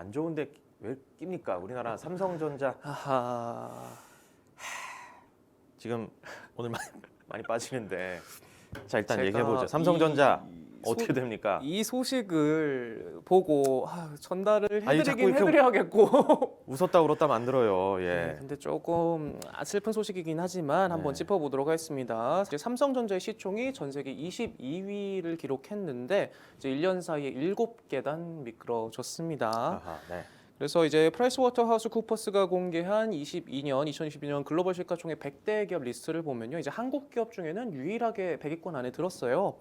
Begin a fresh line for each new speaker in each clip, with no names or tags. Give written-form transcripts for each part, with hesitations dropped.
안 좋은데 왜 낍니까? 우리나라 삼성전자
아하.
지금 오늘 많이 빠지는데 자 일단
제가
얘기해 보죠. 삼성전자
소-
어떻게 됩니까?
이 소식을 보고 전달을
아니, 자꾸
해드리긴
이렇게
해드려야겠고.
웃었다 울었다 만들어요.
네,
예.
근데 조금 슬픈 소식이긴 하지만 한번
네.
짚어보도록 하겠습니다. 이제 삼성전자의 시총이 전 세계 22위를 기록했는데 이제 1년 사이에 7계단 미끄러졌습니다.
아하, 네.
그래서 이제 프라이스워터하우스쿠퍼스가 공개한 2022년 글로벌 시가총액 100대 기업 리스트를 보면요. 이제 한국 기업 중에는 유일하게 100위권 안에 들었어요.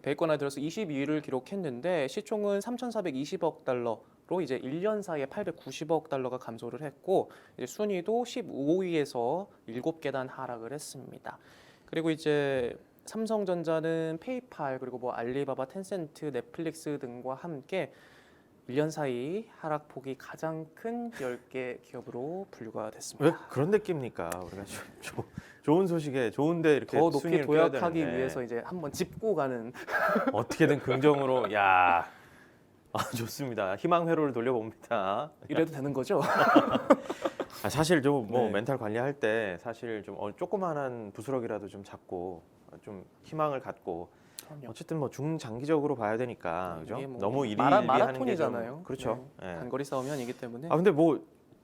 100위권 안에 들어서 22위를 기록했는데 시총은 3,420억 달러로 이제 1년 사이에 890억 달러가 감소를 했고 이제 순위도 15위에서 7계단 하락을 했습니다. 그리고 이제 삼성전자는 페이팔 그리고 뭐 알리바바, 텐센트, 넷플릭스 등과 함께 1년 사이 하락폭이 가장 큰 10개 기업으로 분류가
왜
됐습니다.
그런 데 낍니까? 우리가 좋은 소식에 좋은데 이렇게
더 높이
순위를 껴야
도약하기
되는데.
위해서 이제 한번 짚고 가는
어떻게든 긍정으로 야 좋습니다. 희망 회로를 돌려봅니다.
이래도 되는 거죠?
사실 좀 뭐
네.
멘탈 관리할 때 사실 좀 조그만한 부스럭이라도 좀 잡고 좀 희망을 갖고
그럼요.
어쨌든 뭐 중장기적으로 봐야 되니까 그죠?
이게 뭐
너무 일희일비 하는 게
마라톤이잖아요.
좀 그렇죠.
네.
예.
단거리 싸움이 아니기 때문에.
아 근데 뭐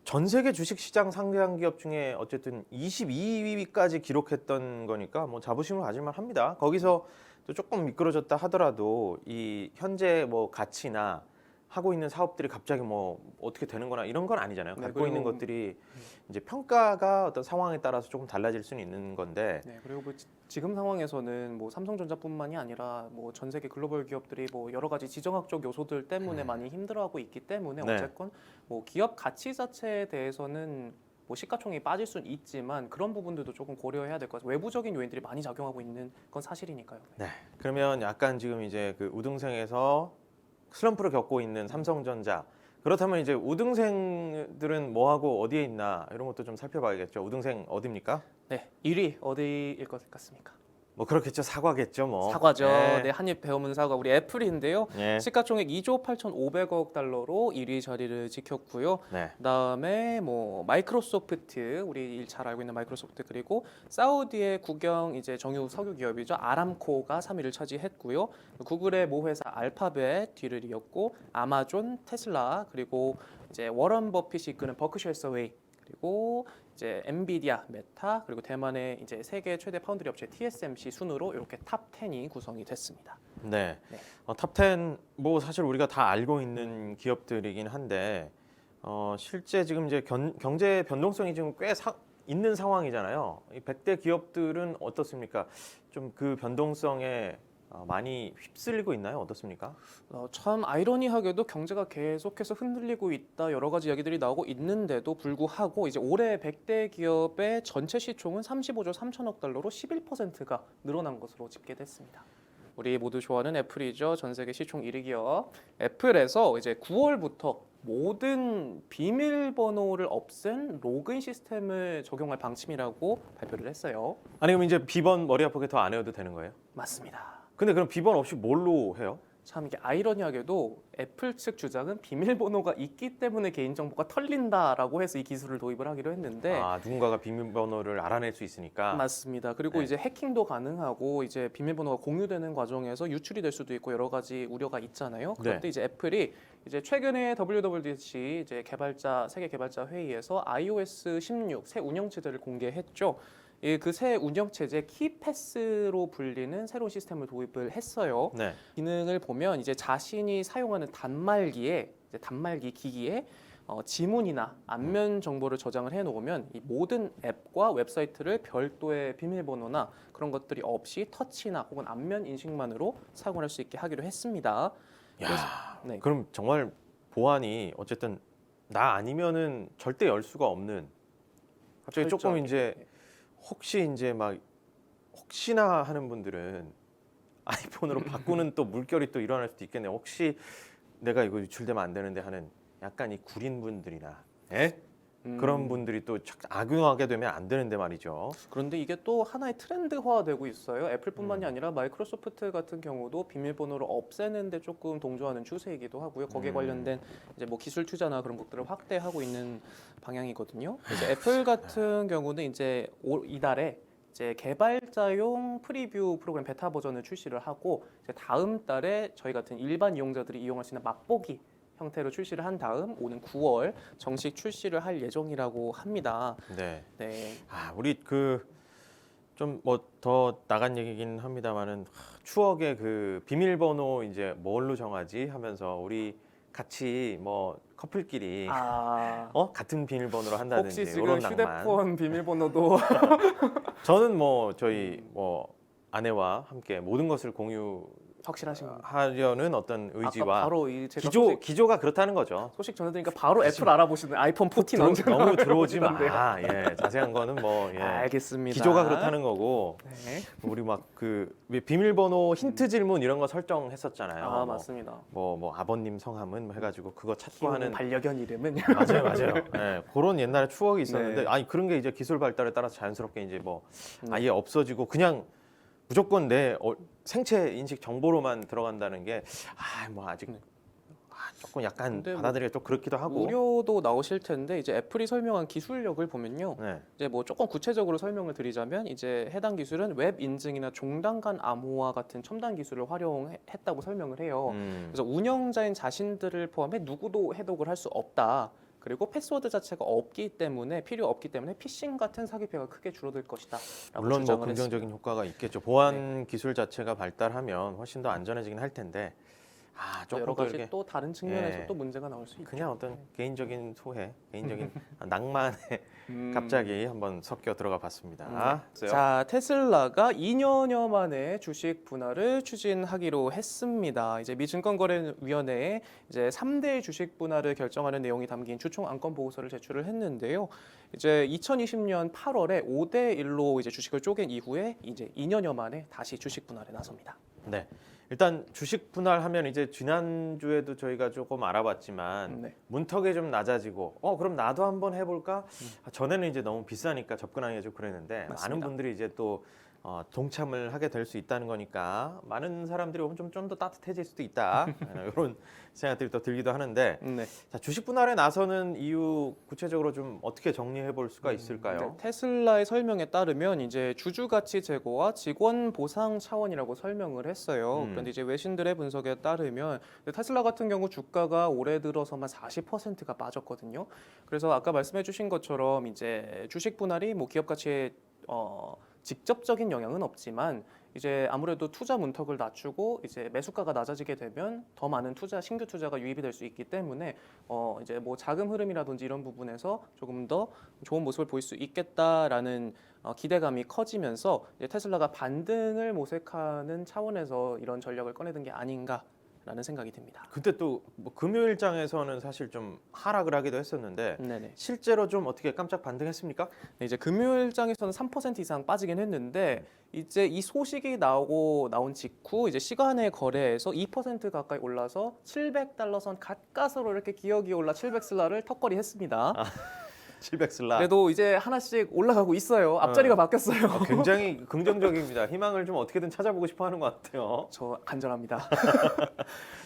전 세계 주식 시장 상장 기업 중에 어쨌든 22위까지 기록했던 거니까 뭐 자부심을 가질만 합니다. 거기서 또 조금 미끄러졌다 하더라도 이 현재 뭐 가치나 하고 있는 사업들이 갑자기 뭐 어떻게 되는 거나 이런 건 아니잖아요.
네,
갖고 있는
그리고-
것들이 이제 평가가 어떤 상황에 따라서 조금 달라질 수는 있는 건데
네, 그리고 뭐 지금 상황에서는 뭐 삼성전자뿐만이 아니라 뭐 전 세계 글로벌 기업들이 뭐 여러 가지 지정학적 요소들 때문에 많이 힘들어하고 있기 때문에
네.
어쨌건 뭐 기업 가치 자체에 대해서는 뭐 시가총액이 빠질 수는 있지만 그런 부분들도 조금 고려해야 될 것 같아요. 외부적인 요인들이 많이 작용하고 있는 건 사실이니까요.
네. 그러면 약간 지금 이제 그 우등생에서 슬럼프를 겪고 있는 삼성전자 그렇다면 이제 우등생들은 뭐 하고 어디에 있나 이런 것도 좀 살펴봐야겠죠. 우등생 어디입니까?
네, 1위 어디일 것 같습니까?
뭐 그렇겠죠. 사과겠죠. 뭐.
사과죠.
네.
네, 한입 배우는 사과. 우리 애플인데요.
예.
시가총액 2조 8,500억 달러로 1위 자리를 지켰고요.
네.
그다음에 뭐 마이크로소프트, 우리 잘 알고 있는 마이크로소프트 그리고 사우디의 국영 이제 정유 석유 기업이죠. 아람코가 3위를 차지했고요. 구글의 모 회사 알파벳 뒤를 이었고 아마존, 테슬라 그리고 이제 워런 버핏이 이끄는 버크셔 해서웨이 그리고 이제 엔비디아, 메타 그리고 대만의 이제 세계 최대 파운드리 업체 TSMC 순으로 이렇게 탑 10이 구성이 됐습니다.
네.
네.
탑10 뭐 사실 우리가 다 알고 있는 기업들이긴 한데 실제 지금 이제 경제 변동성이 지금 꽤 있는 상황이잖아요. 이 100대 기업들은 어떻습니까? 좀 그 변동성에 많이 휩쓸리고 있나요? 어떻습니까?
참 아이러니하게도 경제가 계속해서 흔들리고 있다 여러 가지 이야기들이 나오고 있는데도 불구하고 이제 올해 100대 기업의 전체 시총은 35조 3천억 달러로 11%가 늘어난 것으로 집계됐습니다. 우리 모두 좋아하는 애플이죠. 전 세계 시총 1위 기업. 애플에서 이제 9월부터 모든 비밀번호를 없앤 로그인 시스템을 적용할 방침이라고 발표를 했어요.
아니 그럼 이제 비번 머리 아프게 더 안 해도 되는 거예요?
맞습니다.
근데 그럼 비번 없이 뭘로 해요?
참 이게 아이러니하게도 애플 측 주장은 비밀번호가 있기 때문에 개인정보가 털린다라고 해서 이 기술을 도입을 하기로 했는데
누군가가 비밀번호를 알아낼 수 있으니까.
맞습니다. 그리고
네.
이제 해킹도 가능하고 이제 비밀번호가 공유되는 과정에서 유출이 될 수도 있고 여러 가지 우려가 있잖아요. 그런데 이제 애플이 이제 최근에 WWDC 이제 세계 개발자 회의에서 iOS 16 새 운영체제를 공개했죠. 그 새 운영체제 키패스로 불리는 새로운 시스템을 도입을 했어요.
네.
기능을 보면 이제 자신이 사용하는 단말기 기기에 지문이나 안면 정보를 저장을 해놓으면 이 모든 앱과 웹사이트를 별도의 비밀번호나 그런 것들이 없이 터치나 혹은 안면 인식만으로 사용을 할 수 있게 하기로 했습니다.
야,
네.
그럼 정말 보안이 어쨌든 나 아니면은 절대 열 수가 없는. 갑자기 조금
철저하게.
이제 혹시 이제 막 혹시나 하는 분들은 아이폰으로 바꾸는 또 물결이 또 일어날 수도 있겠네요. 혹시 내가 이거 유출되면 안 되는데 하는 약간 이 구린 분들이나, 예? 그런 분들이 또 악용하게 되면 안 되는데 말이죠.
그런데 이게 또 하나의 트렌드화되고 있어요. 애플뿐만이 아니라 마이크로소프트 같은 경우도 비밀번호를 없애는데 조금 동조하는 추세이기도 하고요. 거기에 관련된 이제 뭐 기술 투자나 그런 것들을 확대하고 있는 방향이거든요. 이제 애플 같은 경우는 이제 이달에 이제 개발자용 프리뷰 프로그램 베타 버전을 출시를 하고 이제 다음 달에 저희 같은 일반 이용자들이 이용할 수 있는 맛보기 형태로 출시를 한 다음 오는 9월 정식 출시를 할 예정이라고 합니다.
네.
네.
우리 그 좀 뭐 더 나간 얘기긴 합니다만은 추억의 그 비밀번호 이제 뭘로 정하지 하면서 우리 같이 뭐 커플끼리 같은 비밀번호로 한다든지
혹시 지금
이런 낭만.
휴대폰 비밀번호도
저는 뭐 저희 뭐 아내와 함께 모든 것을
확실하신 건가요?
공유하려는 어떤
아까
의지와
바로 제가
기조가 그렇다는 거죠.
소식 전해드리니까 바로 애플 알아보시는 아이폰 14 언제
너무 들어오지 마.
알아보시던데요?
예, 자세한 거는 뭐
알겠습니다.
기조가 그렇다는 거고.
네.
우리 막 그 비밀번호 힌트 질문 이런 거 설정했었잖아요.
맞습니다.
뭐 아버님 성함은 뭐 해가지고 그거 찾고 하는
반려견 이름은
맞아요. 예, 그런 옛날에 추억이 있었는데
네.
아니 그런 게 이제 기술 발달에 따라서 자연스럽게 이제 뭐 아예 없어지고 그냥 무조건 내 생체 인식 정보로만 들어간다는 게 뭐 아직 조금 약간
근데
받아들이기 좀 그렇기도 하고.
우려도 나오실 텐데 이제 애플이 설명한 기술력을 보면요.
네.
이제 뭐 조금 구체적으로 설명을 드리자면 이제 해당 기술은 웹 인증이나 종단 간 암호화 같은 첨단 기술을 활용했다고 설명을 해요. 그래서 운영자인 자신들을 포함해 누구도 해독을 할 수 없다. 그리고 패스워드 자체가 필요 없기 때문에 피싱 같은 사기 피해가 크게 줄어들 것이다.
물론 뭐 긍정적인 효과가 있겠죠. 보안 기술 자체가 발달하면 훨씬 더 안전해지긴 할 텐데. 조금
여러 가지
이렇게
또 다른 측면에서 또 문제가 나올 수 있죠.
그냥 어떤 개인적인 소회, 개인적인 낭만에 갑자기 한번 섞여 들어가 봤습니다.
자, 테슬라가 2년여 만에 주식 분할을 추진하기로 했습니다. 이제 미 증권거래위원회에 이제 3대 주식 분할을 결정하는 내용이 담긴 주총 안건 보고서를 제출을 했는데요. 이제 2020년 8월에 5대 1로 이제 주식을 쪼갠 이후에 이제 2년여 만에 다시 주식 분할에 나섭니다.
네. 일단 주식 분할하면 이제 지난주에도 저희가 조금 알아봤지만 문턱이 좀 낮아지고 그럼 나도 한번 해볼까? 전에는 이제 너무 비싸니까 접근하기가 좀 그랬는데
맞습니다.
많은 분들이 이제 또 동참을 하게 될 수 있다는 거니까 많은 사람들이 오면 좀 더 따뜻해질 수도 있다 이런 생각들이 또 들기도 하는데 자, 주식 분할에 나서는 이유 구체적으로 좀 어떻게 정리해 볼 수가 있을까요?
테슬라의 설명에 따르면 이제 주주 가치 제고와 직원 보상 차원이라고 설명을 했어요. 그런데 이제 외신들의 분석에 따르면 테슬라 같은 경우 주가가 올해 들어서만 40%가 빠졌거든요. 그래서 아까 말씀해주신 것처럼 이제 주식 분할이 뭐 기업 가치에 직접적인 영향은 없지만 이제 아무래도 투자 문턱을 낮추고 이제 매수가가 낮아지게 되면 더 많은 신규 투자가 유입이 될 수 있기 때문에 이제 뭐 자금 흐름이라든지 이런 부분에서 조금 더 좋은 모습을 보일 수 있겠다라는 기대감이 커지면서 이제 테슬라가 반등을 모색하는 차원에서 이런 전략을 꺼내든 게 아닌가라는 생각이 듭니다.
그때 또 뭐 금요일장에서는 사실 좀 하락을 하기도 했었는데
네네.
실제로 좀 어떻게 깜짝 반등했습니까?
네, 이제 금요일장에서는 3% 이상 빠지긴 했는데 이제 이 소식이 나온 직후 이제 시간의 거래에서 2% 가까이 올라서 $700 선 가까스로 이렇게 기억이 올라 700슬라를 턱걸이 했습니다.
700슬라.
그래도 이제 하나씩 올라가고 있어요. 앞자리가 바뀌었어요.
굉장히 긍정적입니다. 희망을 좀 어떻게든 찾아보고 싶어 하는 것 같아요.
저 간절합니다.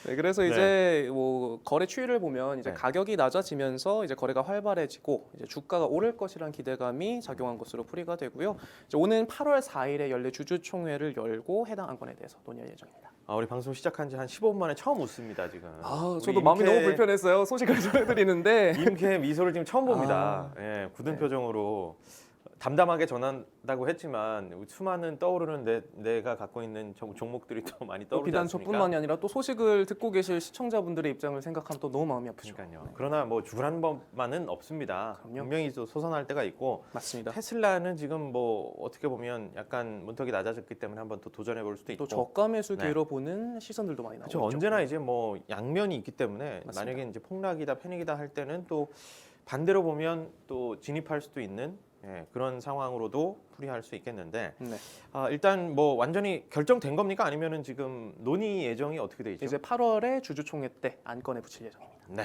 네, 그래서 이제 뭐 거래 추이를 보면 이제 가격이 낮아지면서 이제 거래가 활발해지고 이제 주가가 오를 것이라는 기대감이 작용한 것으로 풀이가 되고요. 이제 오는 8월 4일에 열릴 주주총회를 열고 해당 안건에 대해서 논의할 예정입니다.
우리 방송 시작한 지 한 15분 만에 처음 웃습니다 지금.
저도 마음이 너무 불편했어요. 소식을 전해드리는데
임케 미소를 지금 처음 봅니다. 굳은 표정으로 담담하게 전한다고 했지만 수많은 떠오르는 내가 갖고 있는 종목들이 또 많이 떠오르지
비단
않습니까?
저뿐만이 아니라 또 소식을 듣고 계실 시청자분들의 입장을 생각하면 또 너무 마음이 아프죠.
그러니까요. 그러나 뭐 죽으라는 법만은 없습니다.
그럼요.
분명히 또 솟아날 때가 있고
맞습니다.
테슬라는 지금 뭐 어떻게 보면 약간 문턱이 낮아졌기 때문에 한번 또 도전해 볼 수도 있고
또 저가 매수 기회로 보는 시선들도 많이 나오죠.
언제나 이제 뭐 양면이 있기 때문에
맞습니다. 만약에
이제 폭락이다 패닉이다 할 때는 또 반대로 보면 또 진입할 수도 있는 그런 상황으로도 풀이할 수 있겠는데 일단 뭐 완전히 결정된 겁니까? 아니면은 지금 논의 예정이 어떻게 돼 있죠?
이제 8월에 주주총회 때 안건에 붙일 예정입니다.
네.